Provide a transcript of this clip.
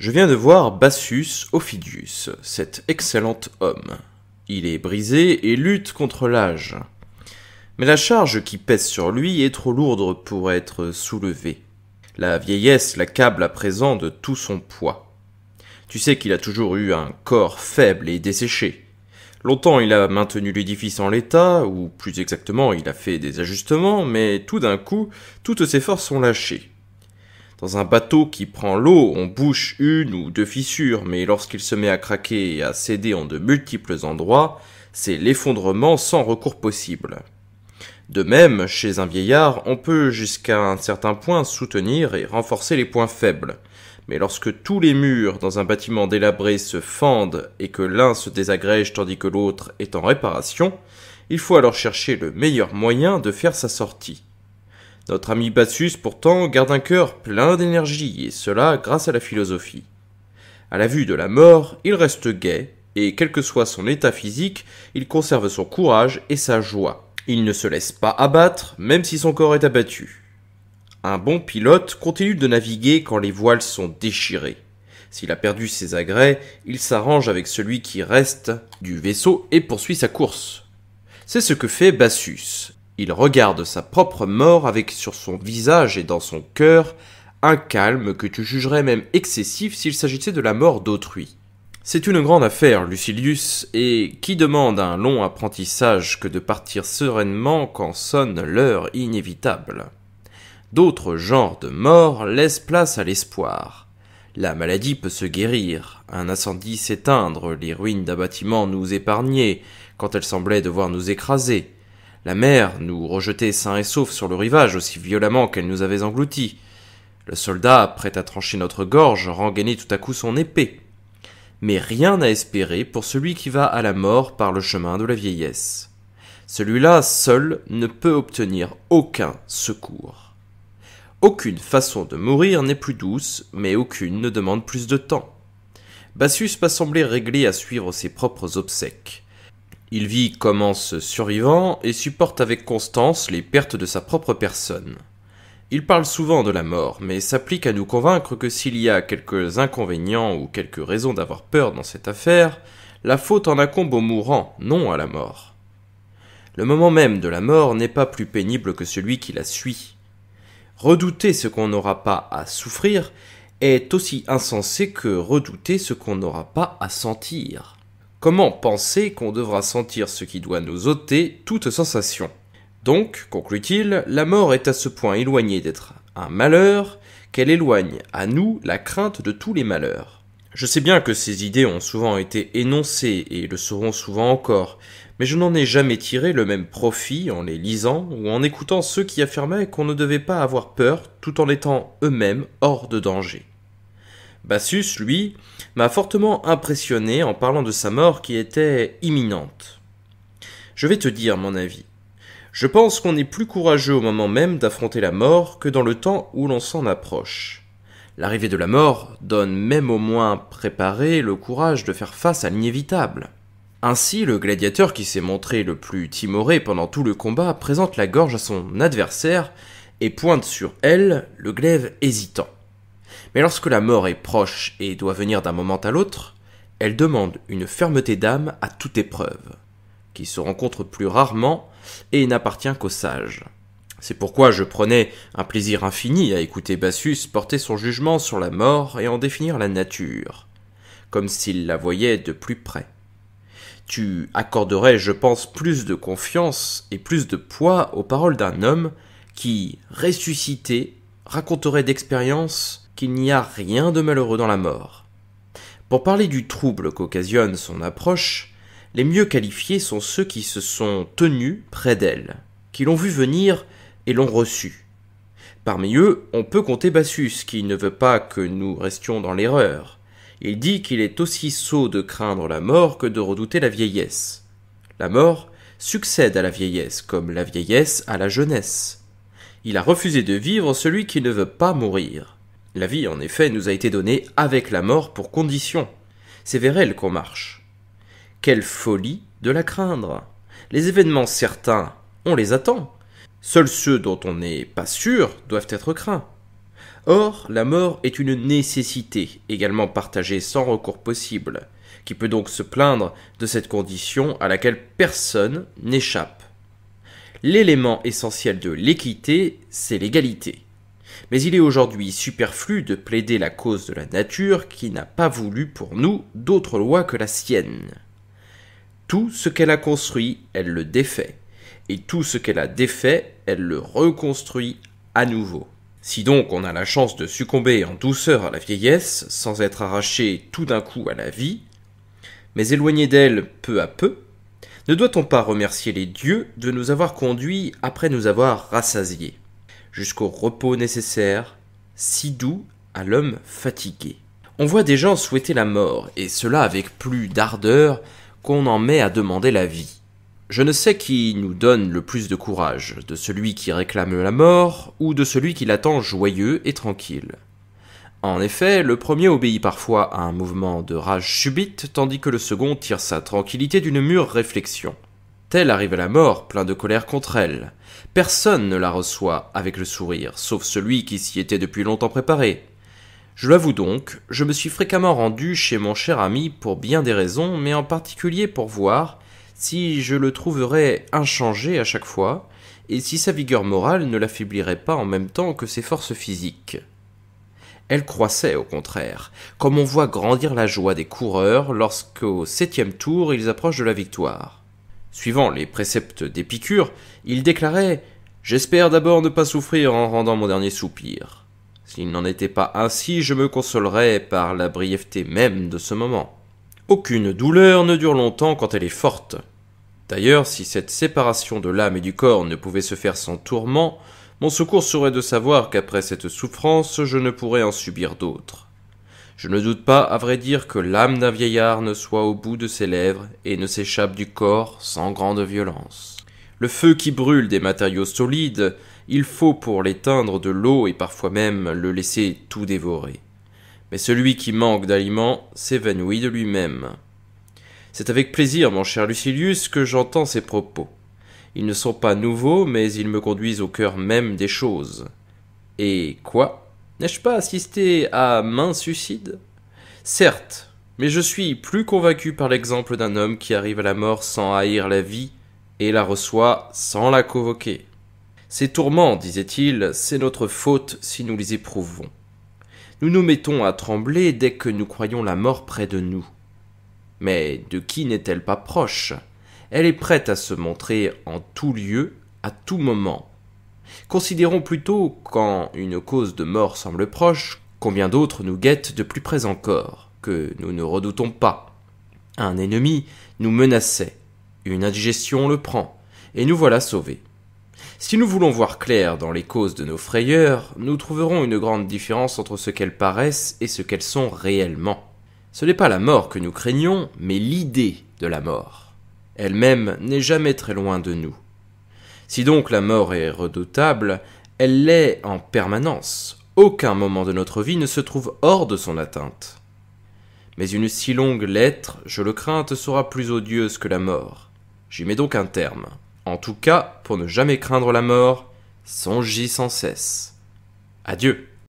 Je viens de voir Bassus Ophidius, cet excellent homme. Il est brisé et lutte contre l'âge. Mais la charge qui pèse sur lui est trop lourde pour être soulevée. La vieillesse l'accable à présent de tout son poids. Tu sais qu'il a toujours eu un corps faible et desséché. Longtemps il a maintenu l'édifice en l'état, ou plus exactement il a fait des ajustements, mais tout d'un coup, toutes ses forces sont lâchées. Dans un bateau qui prend l'eau, on bouche une ou deux fissures, mais lorsqu'il se met à craquer et à céder en de multiples endroits, c'est l'effondrement sans recours possible. De même, chez un vieillard, on peut jusqu'à un certain point soutenir et renforcer les points faibles. Mais lorsque tous les murs dans un bâtiment délabré se fendent et que l'un se désagrège tandis que l'autre est en réparation, il faut alors chercher le meilleur moyen de faire sa sortie. Notre ami Bassus, pourtant, garde un cœur plein d'énergie, et cela grâce à la philosophie. À la vue de la mort, il reste gai, et quel que soit son état physique, il conserve son courage et sa joie. Il ne se laisse pas abattre, même si son corps est abattu. Un bon pilote continue de naviguer quand les voiles sont déchirées. S'il a perdu ses agrès, il s'arrange avec celui qui reste du vaisseau et poursuit sa course. C'est ce que fait Bassus. Il regarde sa propre mort avec sur son visage et dans son cœur un calme que tu jugerais même excessif s'il s'agissait de la mort d'autrui. C'est une grande affaire, Lucilius, et qui demande un long apprentissage que de partir sereinement quand sonne l'heure inévitable. D'autres genres de morts laissent place à l'espoir. La maladie peut se guérir, un incendie s'éteindre, les ruines d'un bâtiment nous épargner quand elles semblaient devoir nous écraser. La mer nous rejetait sains et saufs sur le rivage aussi violemment qu'elle nous avait engloutis. Le soldat, prêt à trancher notre gorge, rengainait tout à coup son épée. Mais rien à espérer pour celui qui va à la mort par le chemin de la vieillesse. Celui-là seul ne peut obtenir aucun secours. Aucune façon de mourir n'est plus douce, mais aucune ne demande plus de temps. Bassus m'a semblé réglé à suivre ses propres obsèques. Il vit comme en ce survivant et supporte avec constance les pertes de sa propre personne. Il parle souvent de la mort, mais s'applique à nous convaincre que s'il y a quelques inconvénients ou quelques raisons d'avoir peur dans cette affaire, la faute en incombe au mourant, non à la mort. Le moment même de la mort n'est pas plus pénible que celui qui la suit. Redouter ce qu'on n'aura pas à souffrir est aussi insensé que redouter ce qu'on n'aura pas à sentir. Comment penser qu'on devra sentir ce qui doit nous ôter toute sensation ? Donc, conclut-il, la mort est à ce point éloignée d'être un malheur qu'elle éloigne à nous la crainte de tous les malheurs. Je sais bien que ces idées ont souvent été énoncées et le seront souvent encore, mais je n'en ai jamais tiré le même profit en les lisant ou en écoutant ceux qui affirmaient qu'on ne devait pas avoir peur tout en étant eux-mêmes hors de danger. Bassus, lui, m'a fortement impressionné en parlant de sa mort qui était imminente. Je vais te dire mon avis. Je pense qu'on est plus courageux au moment même d'affronter la mort que dans le temps où l'on s'en approche. L'arrivée de la mort donne même au moins préparé le courage de faire face à l'inévitable. Ainsi, le gladiateur qui s'est montré le plus timoré pendant tout le combat présente la gorge à son adversaire et pointe sur elle le glaive hésitant. Mais lorsque la mort est proche et doit venir d'un moment à l'autre, elle demande une fermeté d'âme à toute épreuve, qui se rencontre plus rarement et n'appartient qu'aux sages. C'est pourquoi je prenais un plaisir infini à écouter Bassus porter son jugement sur la mort et en définir la nature, comme s'il la voyait de plus près. Tu accorderais, je pense, plus de confiance et plus de poids aux paroles d'un homme qui, ressuscité, raconterait d'expérience qu'il n'y a rien de malheureux dans la mort. Pour parler du trouble qu'occasionne son approche, les mieux qualifiés sont ceux qui se sont tenus près d'elle, qui l'ont vu venir et l'ont reçu. Parmi eux, on peut compter Bassus, qui ne veut pas que nous restions dans l'erreur. Il dit qu'il est aussi sot de craindre la mort que de redouter la vieillesse. La mort succède à la vieillesse, comme la vieillesse à la jeunesse. Il a refusé de vivre celui qui ne veut pas mourir. La vie, en effet, nous a été donnée avec la mort pour condition. C'est vers elle qu'on marche. Quelle folie de la craindre! Les événements certains, on les attend. Seuls ceux dont on n'est pas sûr doivent être craints. Or, la mort est une nécessité, également partagée sans recours possible, qui peut donc se plaindre de cette condition à laquelle personne n'échappe. L'élément essentiel de l'équité, c'est l'égalité. Mais il est aujourd'hui superflu de plaider la cause de la nature qui n'a pas voulu pour nous d'autre loi que la sienne. Tout ce qu'elle a construit, elle le défait, et tout ce qu'elle a défait, elle le reconstruit à nouveau. Si donc on a la chance de succomber en douceur à la vieillesse, sans être arraché tout d'un coup à la vie, mais éloigné d'elle peu à peu, ne doit-on pas remercier les dieux de nous avoir conduits après nous avoir rassasiés, jusqu'au repos nécessaire, si doux à l'homme fatigué? On voit des gens souhaiter la mort, et cela avec plus d'ardeur qu'on en met à demander la vie. Je ne sais qui nous donne le plus de courage, de celui qui réclame la mort, ou de celui qui l'attend joyeux et tranquille. En effet, le premier obéit parfois à un mouvement de rage subite, tandis que le second tire sa tranquillité d'une mûre réflexion. Tel arrive à la mort, plein de colère contre elle. Personne ne la reçoit avec le sourire, sauf celui qui s'y était depuis longtemps préparé. Je l'avoue donc, je me suis fréquemment rendu chez mon cher ami pour bien des raisons, mais en particulier pour voir si je le trouverais inchangé à chaque fois, et si sa vigueur morale ne l'affaiblirait pas en même temps que ses forces physiques. Elle croissait au contraire, comme on voit grandir la joie des coureurs lorsqu'au 7e tour ils approchent de la victoire. Suivant les préceptes d'Épicure, il déclarait « J'espère d'abord ne pas souffrir en rendant mon dernier soupir. S'il n'en était pas ainsi, je me consolerais par la brièveté même de ce moment. Aucune douleur ne dure longtemps quand elle est forte. D'ailleurs, si cette séparation de l'âme et du corps ne pouvait se faire sans tourment, mon secours serait de savoir qu'après cette souffrance, je ne pourrais en subir d'autres. Je ne doute pas, à vrai dire, que l'âme d'un vieillard ne soit au bout de ses lèvres et ne s'échappe du corps sans grande violence. Le feu qui brûle des matériaux solides, il faut pour l'éteindre de l'eau et parfois même le laisser tout dévorer. Mais celui qui manque d'aliments s'évanouit de lui-même. C'est avec plaisir, mon cher Lucilius, que j'entends ces propos. Ils ne sont pas nouveaux, mais ils me conduisent au cœur même des choses. Et quoi? N'ai-je pas assisté à maints suicides? Certes, mais je suis plus convaincu par l'exemple d'un homme qui arrive à la mort sans haïr la vie et la reçoit sans la convoquer. Ces tourments, disait-il, c'est notre faute si nous les éprouvons. Nous nous mettons à trembler dès que nous croyons la mort près de nous. Mais de qui n'est-elle pas proche? Elle est prête à se montrer en tout lieu, à tout moment. Considérons plutôt, quand une cause de mort semble proche, combien d'autres nous guettent de plus près encore, que nous ne redoutons pas. Un ennemi nous menaçait, une indigestion le prend, et nous voilà sauvés. Si nous voulons voir clair dans les causes de nos frayeurs, nous trouverons une grande différence entre ce qu'elles paraissent et ce qu'elles sont réellement. Ce n'est pas la mort que nous craignons, mais l'idée de la mort. Elle-même n'est jamais très loin de nous. Si donc la mort est redoutable, elle l'est en permanence. Aucun moment de notre vie ne se trouve hors de son atteinte. Mais une si longue lettre, je le crains, te sera plus odieuse que la mort. J'y mets donc un terme. En tout cas, pour ne jamais craindre la mort, songe-y sans cesse. Adieu.